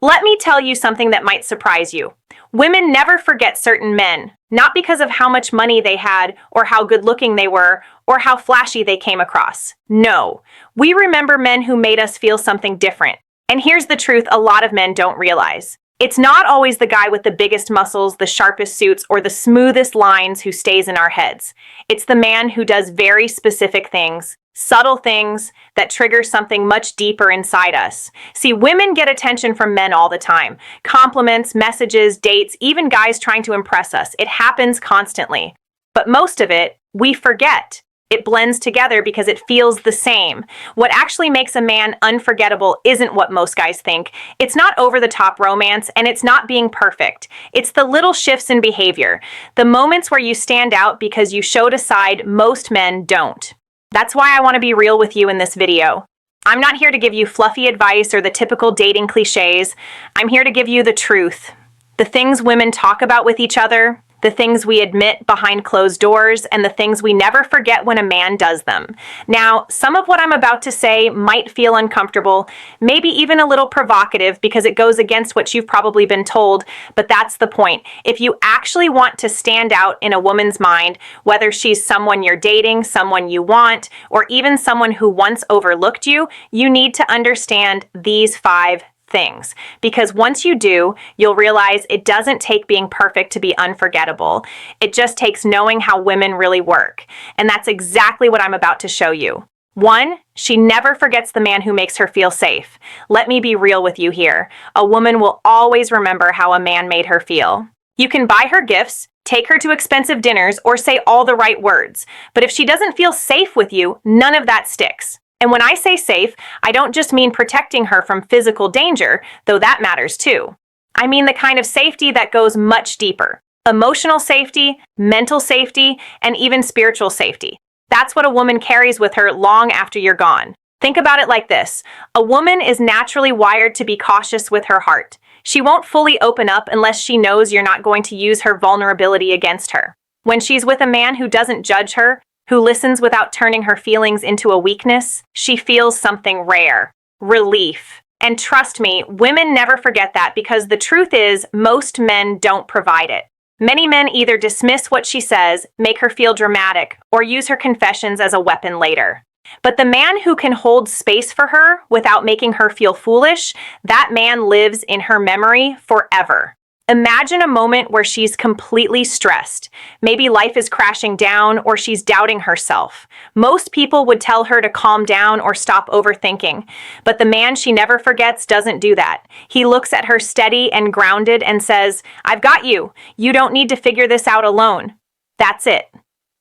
Let me tell you something that might surprise you. Women never forget certain men, not because of how much money they had, or how good looking they were, or how flashy they came across. No, we remember men who made us feel something different. And here's the truth a lot of men don't realize. It's not always the guy with the biggest muscles, the sharpest suits, or the smoothest lines who stays in our heads. It's the man who does very specific things, subtle things that trigger something much deeper inside us. See, women get attention from men all the time. Compliments, messages, dates, even guys trying to impress us. It happens constantly. But most of it, we forget. It blends together because it feels the same. What actually makes a man unforgettable isn't what most guys think. It's not over-the-top romance, and it's not being perfect. It's the little shifts in behavior, the moments where you stand out because you showed a side most men don't. That's why I want to be real with you in this video. I'm not here to give you fluffy advice or the typical dating cliches. I'm here to give you the truth. The things women talk about with each other, the things we admit behind closed doors, and the things we never forget when a man does them. Now, some of what I'm about to say might feel uncomfortable, maybe even a little provocative because it goes against what you've probably been told, but that's the point. If you actually want to stand out in a woman's mind, whether she's someone you're dating, someone you want, or even someone who once overlooked you, you need to understand these 5 things. Because once you do, you'll realize it doesn't take being perfect to be unforgettable. It just takes knowing how women really work. And that's exactly what I'm about to show you. 1, she never forgets the man who makes her feel safe. Let me be real with you here. A woman will always remember how a man made her feel. You can buy her gifts, take her to expensive dinners, or say all the right words. But if she doesn't feel safe with you, none of that sticks. And when I say safe, I don't just mean protecting her from physical danger, though that matters too. I mean the kind of safety that goes much deeper. Emotional safety, mental safety, and even spiritual safety. That's what a woman carries with her long after you're gone. Think about it like this. A woman is naturally wired to be cautious with her heart. She won't fully open up unless she knows you're not going to use her vulnerability against her. When she's with a man who doesn't judge her, who listens without turning her feelings into a weakness, she feels something rare, relief. And trust me, women never forget that because the truth is, most men don't provide it. Many men either dismiss what she says, make her feel dramatic, or use her confessions as a weapon later. But the man who can hold space for her without making her feel foolish, that man lives in her memory forever. Imagine a moment where she's completely stressed. Maybe life is crashing down or she's doubting herself. Most people would tell her to calm down or stop overthinking. But the man she never forgets doesn't do that. He looks at her steady and grounded and says, "I've got you. You don't need to figure this out alone." That's it.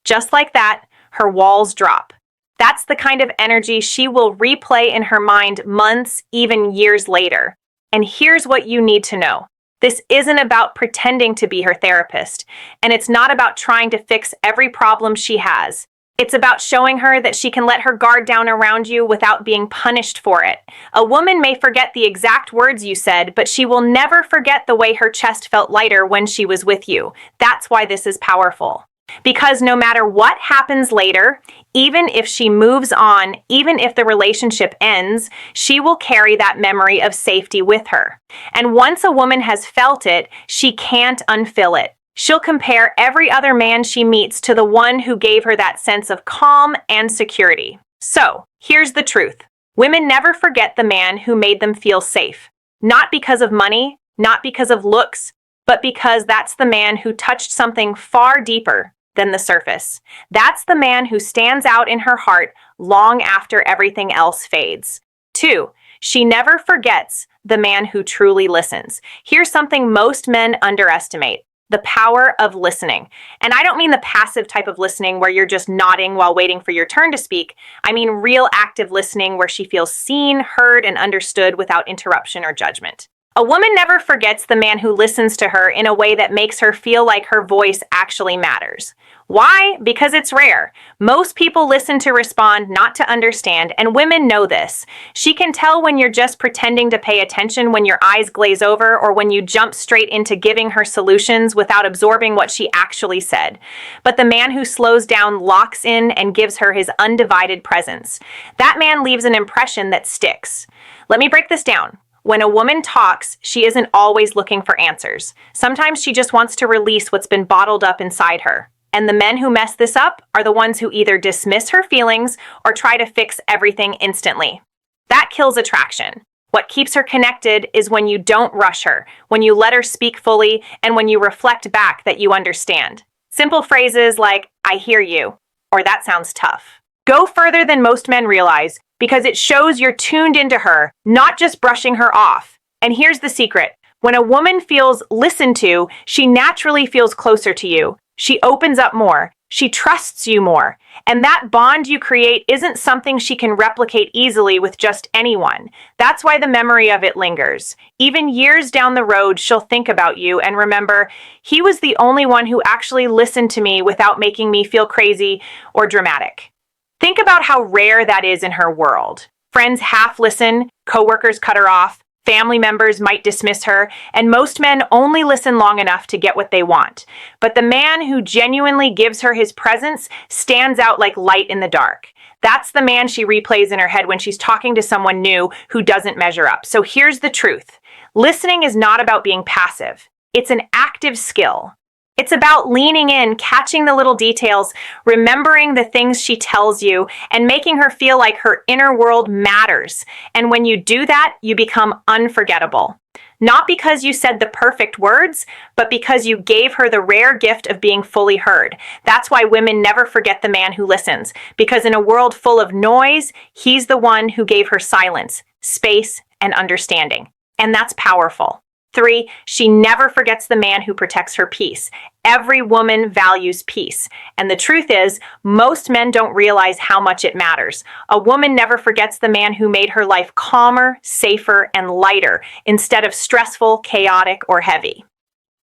Just like that, her walls drop. That's the kind of energy she will replay in her mind months, even years later. And here's what you need to know. This isn't about pretending to be her therapist, and it's not about trying to fix every problem she has. It's about showing her that she can let her guard down around you without being punished for it. A woman may forget the exact words you said, but she will never forget the way her chest felt lighter when she was with you. That's why this is powerful. Because no matter what happens later, even if she moves on, even if the relationship ends, she will carry that memory of safety with her. And once a woman has felt it, she can't unfill it. She'll compare every other man she meets to the one who gave her that sense of calm and security. So, here's the truth. Women never forget the man who made them feel safe. Not because of money, not because of looks, but because that's the man who touched something far deeper than the surface. That's the man who stands out in her heart long after everything else fades. 2, she never forgets the man who truly listens. Here's something most men underestimate: the power of listening. And I don't mean the passive type of listening where you're just nodding while waiting for your turn to speak. I mean real active listening where she feels seen, heard, and understood without interruption or judgment. A woman never forgets the man who listens to her in a way that makes her feel like her voice actually matters. Why? Because it's rare. Most people listen to respond, not to understand, and women know this. She can tell when you're just pretending to pay attention, when your eyes glaze over, or when you jump straight into giving her solutions without absorbing what she actually said. But the man who slows down locks in and gives her his undivided presence. That man leaves an impression that sticks. Let me break this down. When a woman talks, she isn't always looking for answers. Sometimes she just wants to release what's been bottled up inside her. And the men who mess this up are the ones who either dismiss her feelings or try to fix everything instantly. That kills attraction. What keeps her connected is when you don't rush her, when you let her speak fully, and when you reflect back that you understand. Simple phrases like, "I hear you," or "that sounds tough," go further than most men realize because it shows you're tuned into her, not just brushing her off. And here's the secret. When a woman feels listened to, she naturally feels closer to you. She opens up more. She trusts you more. And that bond you create isn't something she can replicate easily with just anyone. That's why the memory of it lingers. Even years down the road, she'll think about you and remember, he was the only one who actually listened to me without making me feel crazy or dramatic. Think about how rare that is in her world. Friends half listen, coworkers cut her off, family members might dismiss her, and most men only listen long enough to get what they want. But the man who genuinely gives her his presence stands out like light in the dark. That's the man she replays in her head when she's talking to someone new who doesn't measure up. So here's the truth. Listening is not about being passive. It's an active skill. It's about leaning in, catching the little details, remembering the things she tells you, and making her feel like her inner world matters. And when you do that, you become unforgettable. Not because you said the perfect words, but because you gave her the rare gift of being fully heard. That's why women never forget the man who listens, because in a world full of noise, he's the one who gave her silence, space, and understanding. And that's powerful. 3, she never forgets the man who protects her peace. Every woman values peace. And the truth is, most men don't realize how much it matters. A woman never forgets the man who made her life calmer, safer, and lighter, instead of stressful, chaotic, or heavy.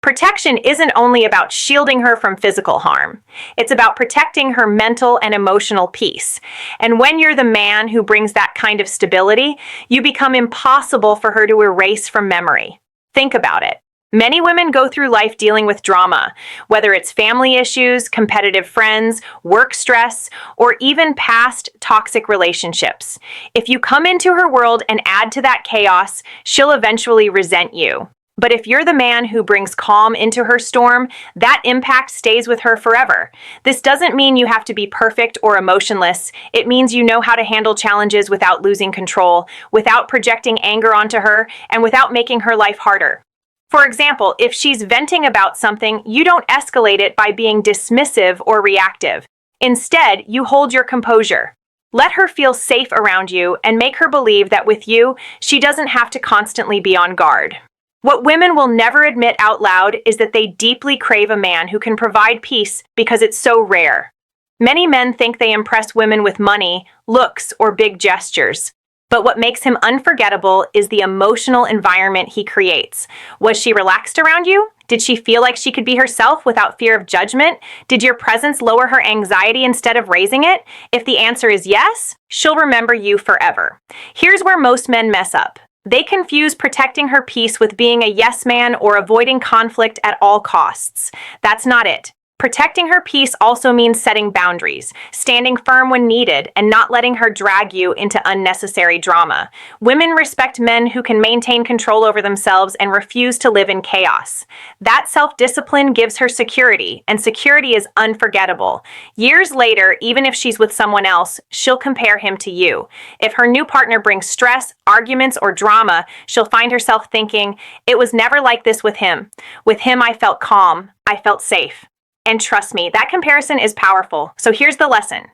Protection isn't only about shielding her from physical harm. It's about protecting her mental and emotional peace. And when you're the man who brings that kind of stability, you become impossible for her to erase from memory. Think about it. Many women go through life dealing with drama, whether it's family issues, competitive friends, work stress, or even past toxic relationships. If you come into her world and add to that chaos, she'll eventually resent you. But if you're the man who brings calm into her storm, that impact stays with her forever. This doesn't mean you have to be perfect or emotionless. It means you know how to handle challenges without losing control, without projecting anger onto her, and without making her life harder. For example, if she's venting about something, you don't escalate it by being dismissive or reactive. Instead, you hold your composure. Let her feel safe around you and make her believe that with you, she doesn't have to constantly be on guard. What women will never admit out loud is that they deeply crave a man who can provide peace because it's so rare. Many men think they impress women with money, looks, or big gestures. But what makes him unforgettable is the emotional environment he creates. Was she relaxed around you? Did she feel like she could be herself without fear of judgment? Did your presence lower her anxiety instead of raising it? If the answer is yes, she'll remember you forever. Here's where most men mess up. They confuse protecting her peace with being a yes man or avoiding conflict at all costs. That's not it. Protecting her peace also means setting boundaries, standing firm when needed, and not letting her drag you into unnecessary drama. Women respect men who can maintain control over themselves and refuse to live in chaos. That self-discipline gives her security, and security is unforgettable. Years later, even if she's with someone else, she'll compare him to you. If her new partner brings stress, arguments, or drama, she'll find herself thinking, "It was never like this with him. With him, I felt calm. I felt safe." And trust me, that comparison is powerful. So here's the lesson.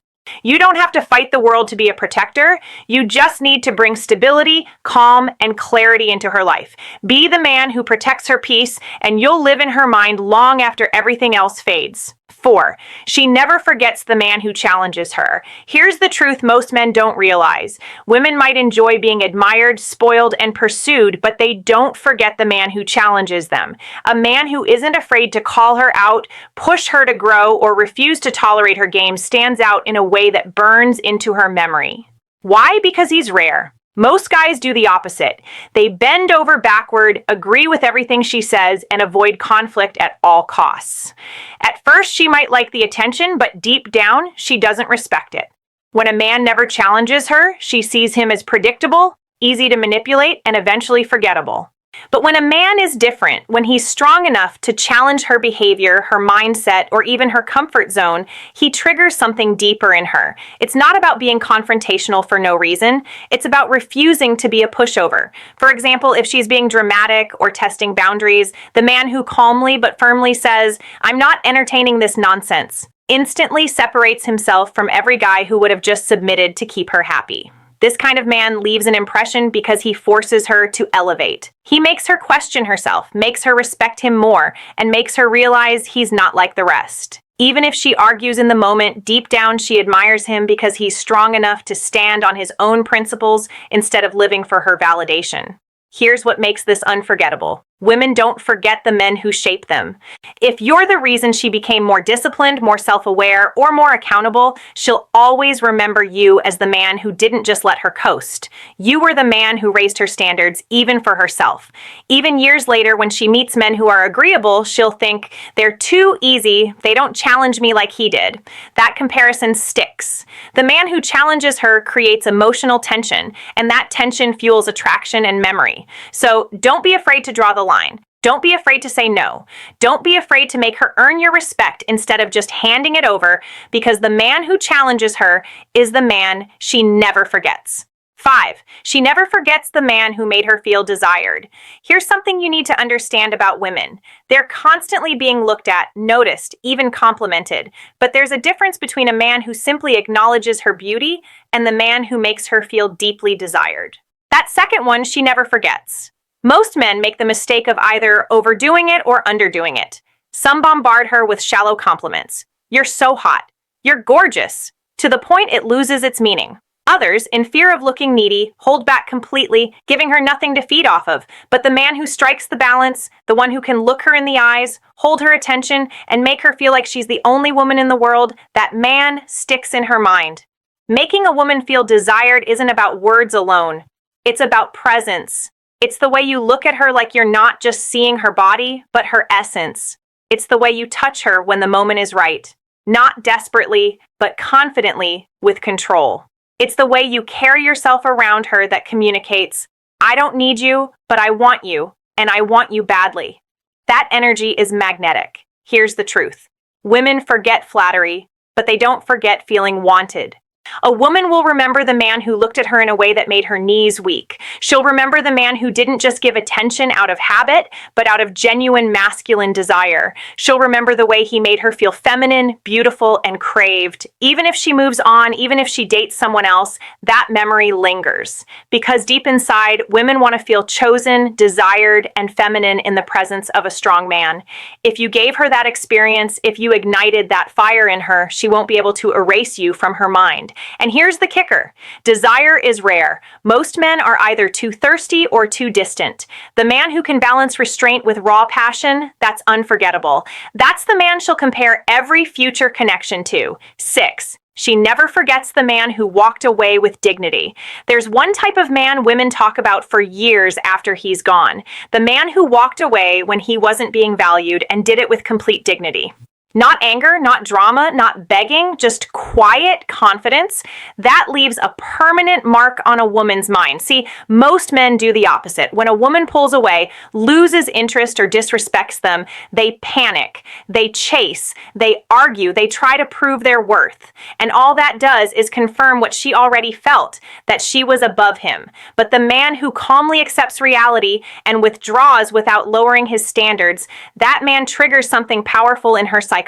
You don't have to fight the world to be a protector. You just need to bring stability, calm, and clarity into her life. Be the man who protects her peace, and you'll live in her mind long after everything else fades. 4, she never forgets the man who challenges her. Here's the truth most men don't realize. Women might enjoy being admired, spoiled, and pursued, but they don't forget the man who challenges them. A man who isn't afraid to call her out, push her to grow, or refuse to tolerate her games stands out in a way that burns into her memory. Why? Because he's rare. Most guys do the opposite. They bend over backward, agree with everything she says, and avoid conflict at all costs. At first, she might like the attention, but deep down, she doesn't respect it. When a man never challenges her, she sees him as predictable, easy to manipulate, and eventually forgettable. But when a man is different, when he's strong enough to challenge her behavior, her mindset, or even her comfort zone, he triggers something deeper in her. It's not about being confrontational for no reason. It's about refusing to be a pushover. For example, if she's being dramatic or testing boundaries, the man who calmly but firmly says, "I'm not entertaining this nonsense," instantly separates himself from every guy who would have just submitted to keep her happy. This kind of man leaves an impression because he forces her to elevate. He makes her question herself, makes her respect him more, and makes her realize he's not like the rest. Even if she argues in the moment, deep down she admires him because he's strong enough to stand on his own principles instead of living for her validation. Here's what makes this unforgettable. Women don't forget the men who shape them. If you're the reason she became more disciplined, more self-aware, or more accountable, she'll always remember you as the man who didn't just let her coast. You were the man who raised her standards, even for herself. Even years later, when she meets men who are agreeable, she'll think, "They're too easy, they don't challenge me like he did." That comparison sticks. The man who challenges her creates emotional tension, and that tension fuels attraction and memory. So don't be afraid to draw the line. Don't be afraid to say no. Don't be afraid to make her earn your respect instead of just handing it over, because the man who challenges her is the man she never forgets. 5. She never forgets the man who made her feel desired. Here's something you need to understand about women. They're constantly being looked at, noticed, even complimented. But there's a difference between a man who simply acknowledges her beauty and the man who makes her feel deeply desired. That second one she never forgets. Most men make the mistake of either overdoing it or underdoing it. Some bombard her with shallow compliments. "You're so hot. You're gorgeous," to the point it loses its meaning. Others, in fear of looking needy, hold back completely, giving her nothing to feed off of. But the man who strikes the balance, the one who can look her in the eyes, hold her attention, and make her feel like she's the only woman in the world, that man sticks in her mind. Making a woman feel desired isn't about words alone. It's about presence. It's the way you look at her like you're not just seeing her body, but her essence. It's the way you touch her when the moment is right. Not desperately, but confidently, with control. It's the way you carry yourself around her that communicates, "I don't need you, but I want you, and I want you badly." That energy is magnetic. Here's the truth. Women forget flattery, but they don't forget feeling wanted. A woman will remember the man who looked at her in a way that made her knees weak. She'll remember the man who didn't just give attention out of habit, but out of genuine masculine desire. She'll remember the way he made her feel feminine, beautiful, and craved. Even if she moves on, even if she dates someone else, that memory lingers. Because deep inside, women want to feel chosen, desired, and feminine in the presence of a strong man. If you gave her that experience, if you ignited that fire in her, she won't be able to erase you from her mind. And here's the kicker. Desire is rare. Most men are either too thirsty or too distant. The man who can balance restraint with raw passion, that's unforgettable. That's the man she'll compare every future connection to. 6. She never forgets the man who walked away with dignity. There's one type of man women talk about for years after he's gone. The man who walked away when he wasn't being valued and did it with complete dignity. Not anger, not drama, not begging, just quiet confidence. That leaves a permanent mark on a woman's mind. See, most men do the opposite. When a woman pulls away, loses interest, or disrespects them, they panic, they chase, they argue, they try to prove their worth. And all that does is confirm what she already felt, that she was above him. But the man who calmly accepts reality and withdraws without lowering his standards, that man triggers something powerful in her psychology.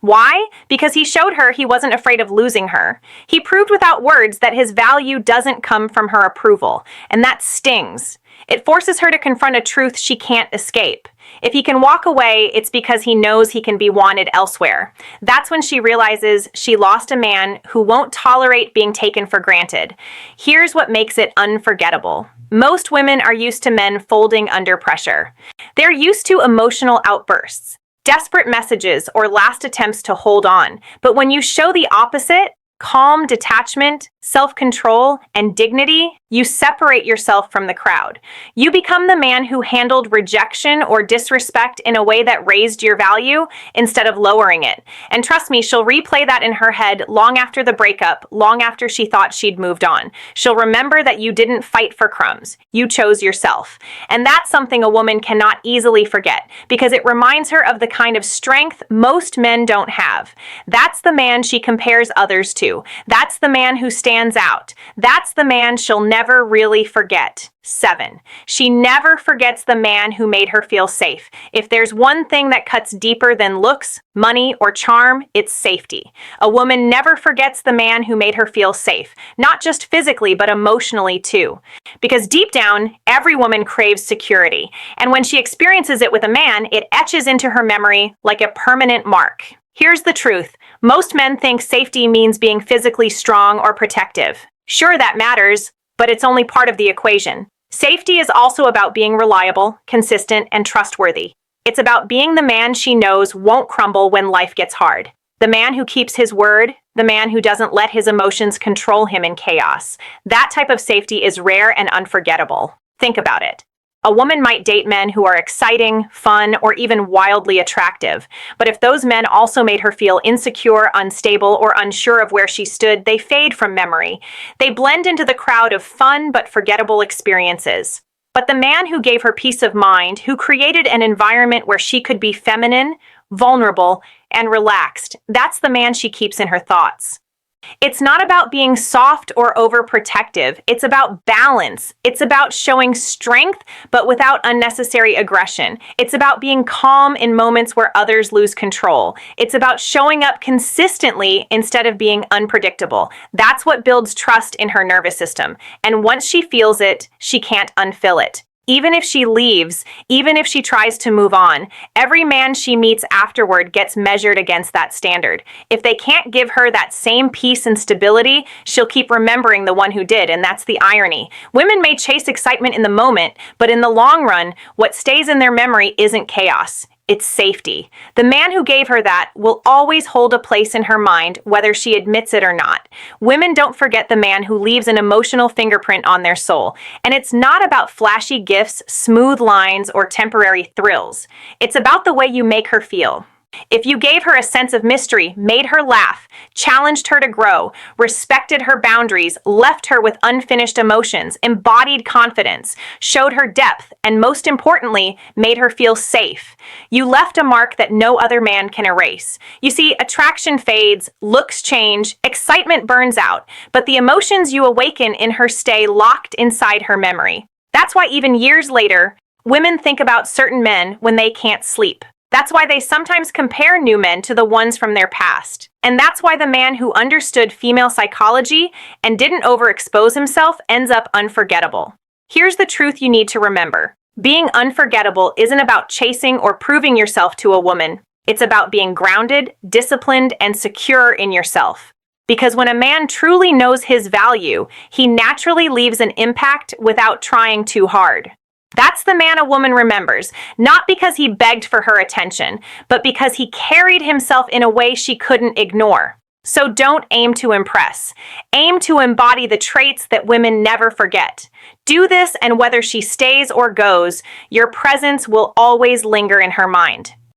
Why? Because he showed her he wasn't afraid of losing her. He proved without words that his value doesn't come from her approval, and that stings. It forces her to confront a truth she can't escape. If he can walk away, it's because he knows he can be wanted elsewhere. That's when she realizes she lost a man who won't tolerate being taken for granted. Here's what makes it unforgettable. Most women are used to men folding under pressure. They're used to emotional outbursts, desperate messages, or last attempts to hold on. But when you show the opposite, calm detachment, self-control, and dignity, you separate yourself from the crowd. You become the man who handled rejection or disrespect in a way that raised your value instead of lowering it. And trust me, she'll replay that in her head long after the breakup, long after she thought she'd moved on. She'll remember that you didn't fight for crumbs. You chose yourself. And that's something a woman cannot easily forget because it reminds her of the kind of strength most men don't have. That's the man she compares others to. That's the man who stands out. That's the man she'll never really forget. 7. She never forgets the man who made her feel safe. If there's one thing that cuts deeper than looks, money, or charm, it's safety. A woman never forgets the man who made her feel safe, not just physically, but emotionally too. Because deep down, every woman craves security. And when she experiences it with a man, it etches into her memory like a permanent mark. Here's the truth. Most men think safety means being physically strong or protective. Sure, that matters, but it's only part of the equation. Safety is also about being reliable, consistent, and trustworthy. It's about being the man she knows won't crumble when life gets hard. The man who keeps his word, the man who doesn't let his emotions control him in chaos. That type of safety is rare and unforgettable. Think about it. A woman might date men who are exciting, fun, or even wildly attractive. But if those men also made her feel insecure, unstable, or unsure of where she stood, they fade from memory. They blend into the crowd of fun but forgettable experiences. But the man who gave her peace of mind, who created an environment where she could be feminine, vulnerable, and relaxed, that's the man she keeps in her thoughts. It's not about being soft or overprotective. It's about balance. It's about showing strength, but without unnecessary aggression. It's about being calm in moments where others lose control. It's about showing up consistently instead of being unpredictable. That's what builds trust in her nervous system. And once she feels it, she can't unfill it. Even if she leaves, even if she tries to move on, every man she meets afterward gets measured against that standard. If they can't give her that same peace and stability, she'll keep remembering the one who did, and that's the irony. Women may chase excitement in the moment, but in the long run, what stays in their memory isn't chaos. It's safety. The man who gave her that will always hold a place in her mind, whether she admits it or not. Women don't forget the man who leaves an emotional fingerprint on their soul. And it's not about flashy gifts, smooth lines, or temporary thrills. It's about the way you make her feel. If you gave her a sense of mystery, made her laugh, challenged her to grow, respected her boundaries, left her with unfinished emotions, embodied confidence, showed her depth, and most importantly, made her feel safe, you left a mark that no other man can erase. You see, attraction fades, looks change, excitement burns out, but the emotions you awaken in her stay locked inside her memory. That's why even years later, women think about certain men when they can't sleep. That's why they sometimes compare new men to the ones from their past. And that's why the man who understood female psychology and didn't overexpose himself ends up unforgettable. Here's the truth you need to remember. Being unforgettable isn't about chasing or proving yourself to a woman. It's about being grounded, disciplined, and secure in yourself. Because when a man truly knows his value, he naturally leaves an impact without trying too hard. That's the man a woman remembers, not because he begged for her attention, but because he carried himself in a way she couldn't ignore. So don't aim to impress. Aim to embody the traits that women never forget. Do this, and whether she stays or goes, your presence will always linger in her mind.